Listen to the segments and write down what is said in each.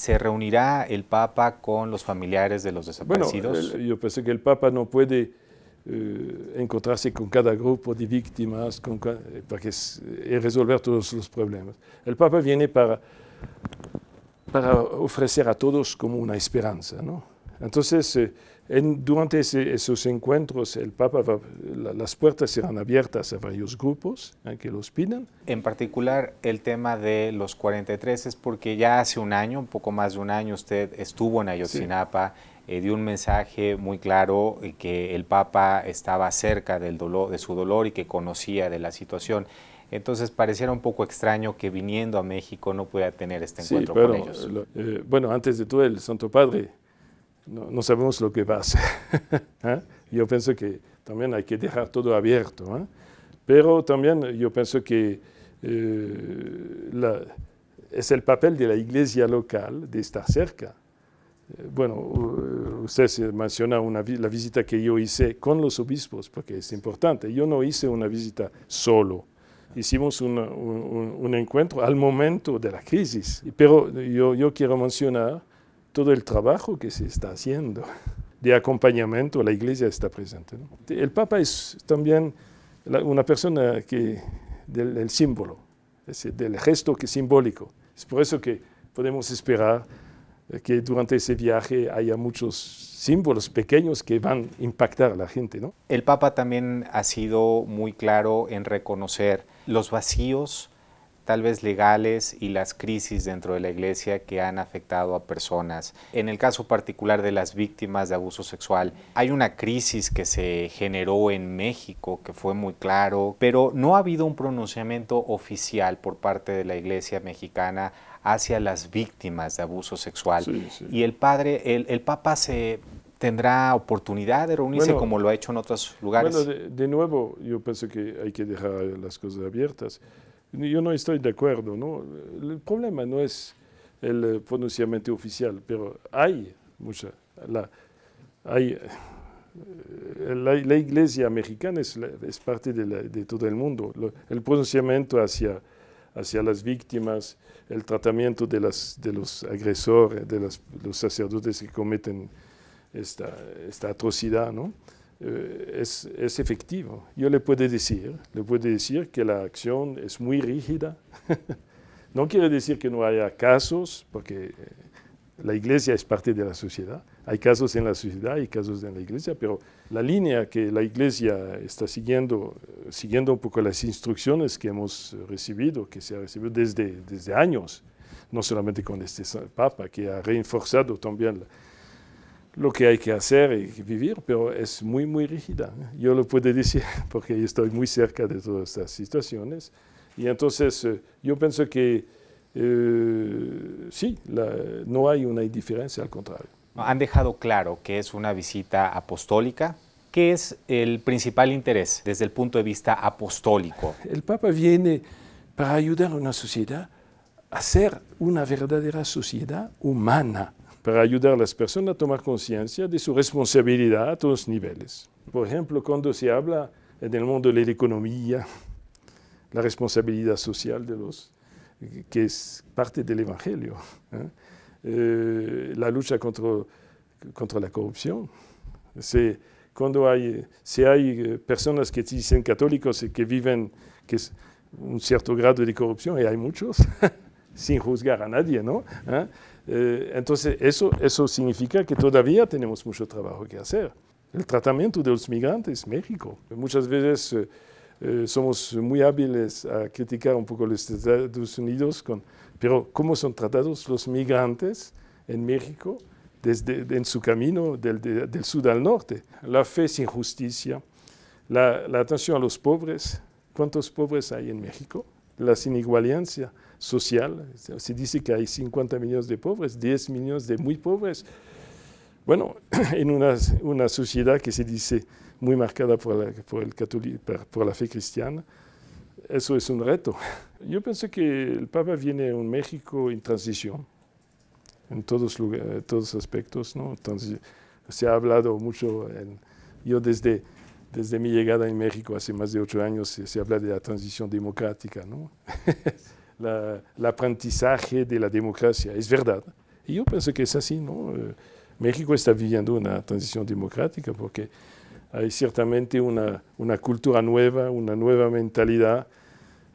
¿Se reunirá el Papa con los familiares de los desaparecidos? Bueno, yo pienso que el Papa no puede encontrarse con cada grupo de víctimas y resolver todos los problemas. El Papa viene para ofrecer a todos como una esperanza, ¿no? Entonces, durante esos encuentros, el Papa las puertas serán abiertas a varios grupos que los pidan. En particular, el tema de los 43 es porque ya hace un año, un poco más de un año, usted estuvo en Ayotzinapa, dio un mensaje muy claro que el Papa estaba cerca del dolor, de su dolor y que conocía de la situación. Entonces pareciera un poco extraño que viniendo a México no pueda tener este encuentro con ellos. Bueno, antes de todo, el Santo Padre no sabemos lo que va a hacer. Yo pienso que también hay que dejar todo abierto, pero también yo pienso que es el papel de la iglesia local de estar cerca. Bueno, usted menciona la visita que yo hice con los obispos, porque es importante. Yo no hice una visita solo. Hicimos un encuentro al momento de la crisis, pero yo quiero mencionar todo el trabajo que se está haciendo de acompañamiento. La iglesia está presente, ¿no? El Papa es también una persona del símbolo, es decir, del gesto que es simbólico. Es por eso que podemos esperar que durante ese viaje haya muchos símbolos pequeños que van a impactar a la gente, ¿no? El Papa también ha sido muy claro en reconocer los vacíos, tal vez legales, y las crisis dentro de la Iglesia que han afectado a personas. En el caso particular de las víctimas de abuso sexual, hay una crisis que se generó en México que fue muy claro, pero no ha habido un pronunciamiento oficial por parte de la Iglesia mexicana hacia las víctimas de abuso sexual. Sí, sí. Y el Papa tendrá oportunidad de reunirse como lo ha hecho en otros lugares. Bueno, de nuevo, yo pienso que hay que dejar las cosas abiertas. Yo no estoy de acuerdo, ¿no? El problema no es el pronunciamiento oficial, pero hay mucha. La iglesia mexicana es parte de todo el mundo. El pronunciamiento hacia las víctimas, el tratamiento de los agresores, de los sacerdotes que cometen esta atrocidad, ¿no? Es efectivo. Yo le puedo decir que la acción es muy rígida. No quiere decir que no haya casos, porque la iglesia es parte de la sociedad. Hay casos en la sociedad, hay casos en la iglesia, pero la línea que la iglesia está siguiendo un poco las instrucciones que hemos recibido, que se ha recibido desde años, no solamente con este Papa, que ha reforzado también lo que hay que hacer y vivir, pero es muy, muy rígida. Yo lo puedo decir porque estoy muy cerca de todas estas situaciones. Y entonces yo pienso que sí, no hay una indiferencia, al contrario. Han dejado claro que es una visita apostólica. ¿Qué es el principal interés desde el punto de vista apostólico? El Papa viene para ayudar a una sociedad a ser una verdadera sociedad humana, para ayudar a las personas a tomar conciencia de su responsabilidad a todos los niveles. Por ejemplo, cuando se habla en el mundo de la economía, la responsabilidad social que es parte del Evangelio, la lucha contra la corrupción. Si hay personas que dicen católicos y que viven un cierto grado de corrupción, y hay muchos, sin juzgar a nadie, ¿no? Entonces, eso significa que todavía tenemos mucho trabajo que hacer. El tratamiento de los migrantes, México. Muchas veces somos muy hábiles a criticar un poco los Estados Unidos, pero ¿cómo son tratados los migrantes en México en su camino del sur al norte? La fe sin justicia, la atención a los pobres. ¿Cuántos pobres hay en México? La inigualancia social. Se dice que hay 50 millones de pobres, 10 millones de muy pobres. Bueno, en una sociedad que se dice muy marcada por la fe cristiana, eso es un reto. Yo pienso que el Papa viene a un México en transición, en todos los aspectos, ¿no? Entonces, se ha hablado mucho, yo desde mi llegada en México hace más de 8 años, se habla de la transición democrática, ¿no? El aprendizaje de la democracia, es verdad. Y yo pienso que es así, ¿no? México está viviendo una transición democrática porque hay ciertamente una cultura nueva, una nueva mentalidad,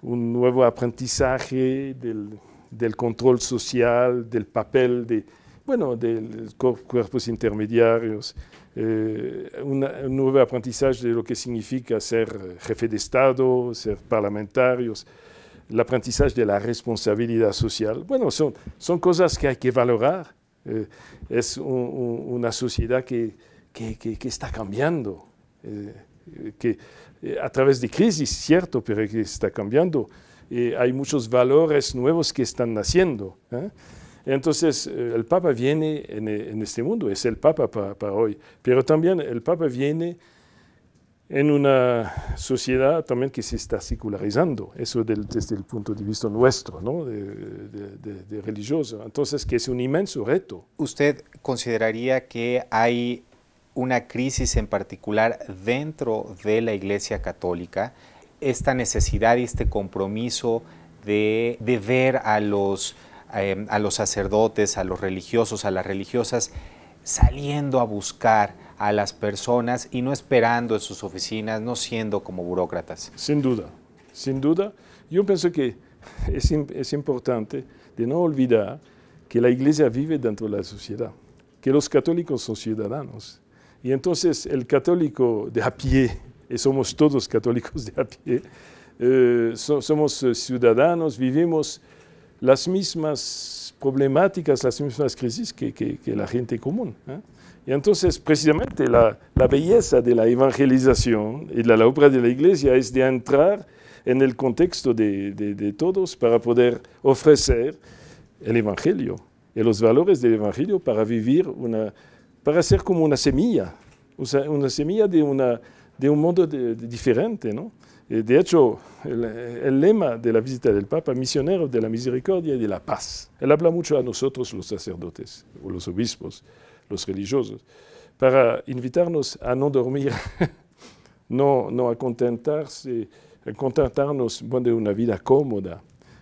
un nuevo aprendizaje del control social, del papel de los cuerpos intermediarios, un nuevo aprendizaje de lo que significa ser jefe de Estado, ser parlamentarios, el aprendizaje de la responsabilidad social. Bueno, son cosas que hay que valorar. Es una sociedad que está cambiando, que a través de crisis, cierto, pero que está cambiando. Hay muchos valores nuevos que están naciendo. Entonces, el Papa viene en este mundo, es el Papa para hoy, pero también el Papa viene en una sociedad también que se está secularizando, eso desde el punto de vista nuestro, ¿no? de religioso. Entonces, que es un inmenso reto. ¿Usted consideraría que hay una crisis en particular dentro de la Iglesia Católica, esta necesidad y este compromiso de ver a los sacerdotes, a los religiosos, a las religiosas, saliendo a buscar a las personas y no esperando en sus oficinas, no siendo como burócratas? Sin duda, sin duda. Yo pienso que es importante de no olvidar que la Iglesia vive dentro de la sociedad, que los católicos son ciudadanos. Y entonces el católico de a pie, y somos todos católicos de a pie, somos ciudadanos, vivimos las mismas problemáticas, las mismas crisis que la gente común. Y entonces, precisamente, la belleza de la evangelización y la obra de la Iglesia es de entrar en el contexto de todos para poder ofrecer el Evangelio y los valores del Evangelio para vivir para ser como una semilla de un mundo diferente, ¿no? De hecho, el lema de la visita del Papa, misionero de la misericordia y de la paz, él habla mucho a nosotros, los sacerdotes, o los obispos, los religiosos, para invitarnos a no dormir, no a contentarnos de una vida cómoda,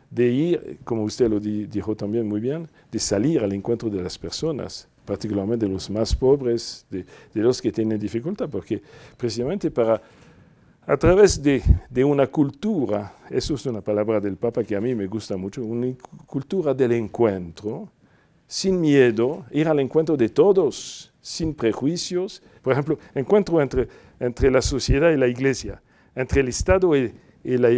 de ir, como usted lo dijo también muy bien, de salir al encuentro de las personas, particularmente de los más pobres, de los que tienen dificultad, porque precisamente a través de una cultura, eso es una palabra del Papa que a mí me gusta mucho, una cultura del encuentro, sin miedo, ir al encuentro de todos, sin prejuicios. Por ejemplo, encuentro entre la sociedad y la Iglesia, entre el Estado y la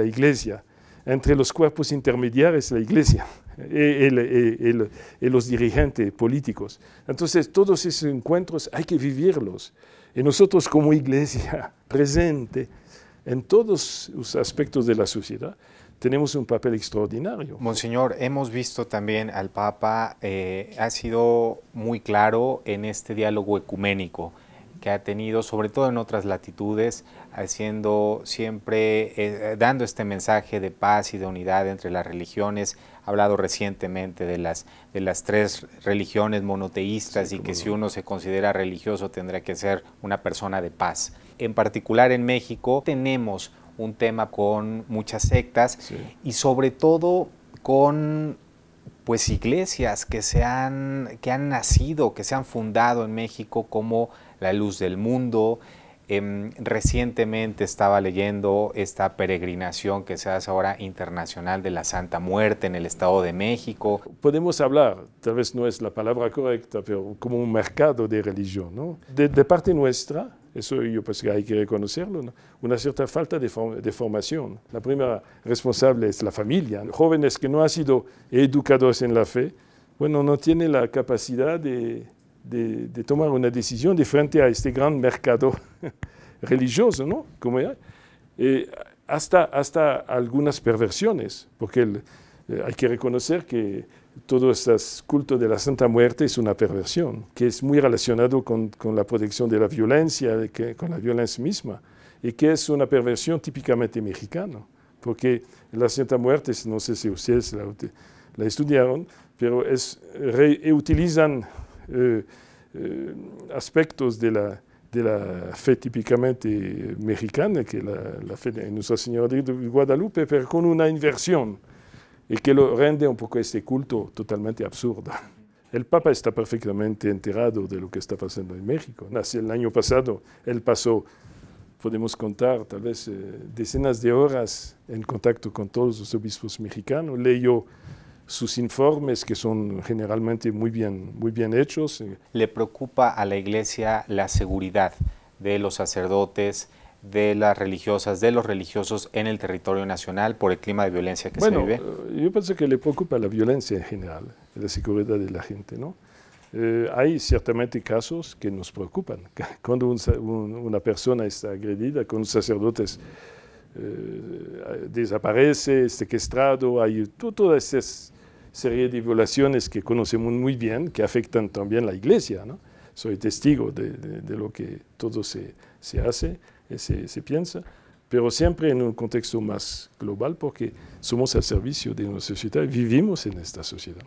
Iglesia, entre los cuerpos intermediarios y la Iglesia, y los dirigentes políticos. Entonces, todos esos encuentros hay que vivirlos. Y nosotros como Iglesia presente en todos los aspectos de la sociedad, tenemos un papel extraordinario. Monseñor, hemos visto también al Papa, ha sido muy claro en este diálogo ecuménico que ha tenido, sobre todo en otras latitudes, haciendo siempre, dando este mensaje de paz y de unidad entre las religiones. Ha hablado recientemente de las tres religiones monoteístas, sí, y que si uno se considera religioso tendrá que ser una persona de paz. En particular en México tenemos un tema con muchas sectas, sí, y sobre todo con pues iglesias que han nacido, que se han fundado en México, como la Luz del Mundo. Recientemente estaba leyendo esta peregrinación que se hace ahora internacional de la Santa Muerte en el Estado de México. Podemos hablar, tal vez no es la palabra correcta, pero como un mercado de religión, ¿no? De parte nuestra, eso yo pues que hay que reconocerlo, ¿no? Una cierta falta de formación. La primera responsable es la familia. Jóvenes que no han sido educados en la fe, bueno, no tienen la capacidad de tomar una decisión de frente a este gran mercado religioso, ¿no? Como hasta algunas perversiones, porque hay que reconocer que todo este culto de la Santa Muerte es una perversión, que es muy relacionado con la protección de la violencia, con la violencia misma, y que es una perversión típicamente mexicana, porque la Santa Muerte, no sé si ustedes la estudiaron, pero utilizan aspectos de la fe típicamente mexicana, que la fe de Nuestra Señora de Guadalupe, pero con una inversión. y que lo rende un poco este culto totalmente absurdo. El Papa está perfectamente enterado de lo que está pasando en México. Hace el año pasado él pasó, podemos contar tal vez decenas de horas en contacto con todos los obispos mexicanos, leyó sus informes que son generalmente muy bien hechos. ¿Le preocupa a la Iglesia la seguridad de los sacerdotes, de las religiosas, de los religiosos en el territorio nacional por el clima de violencia que se vive? Yo pienso que le preocupa la violencia en general, la seguridad de la gente, ¿no? Hay ciertamente casos que nos preocupan. Cuando una persona está agredida, cuando un sacerdote desaparece, secuestrado, hay toda esa serie de violaciones que conocemos muy bien, que afectan también a la Iglesia, ¿no? Soy testigo de lo que todo se hace, se piensa, pero siempre en un contexto más global porque somos al servicio de una sociedad, vivimos en esta sociedad.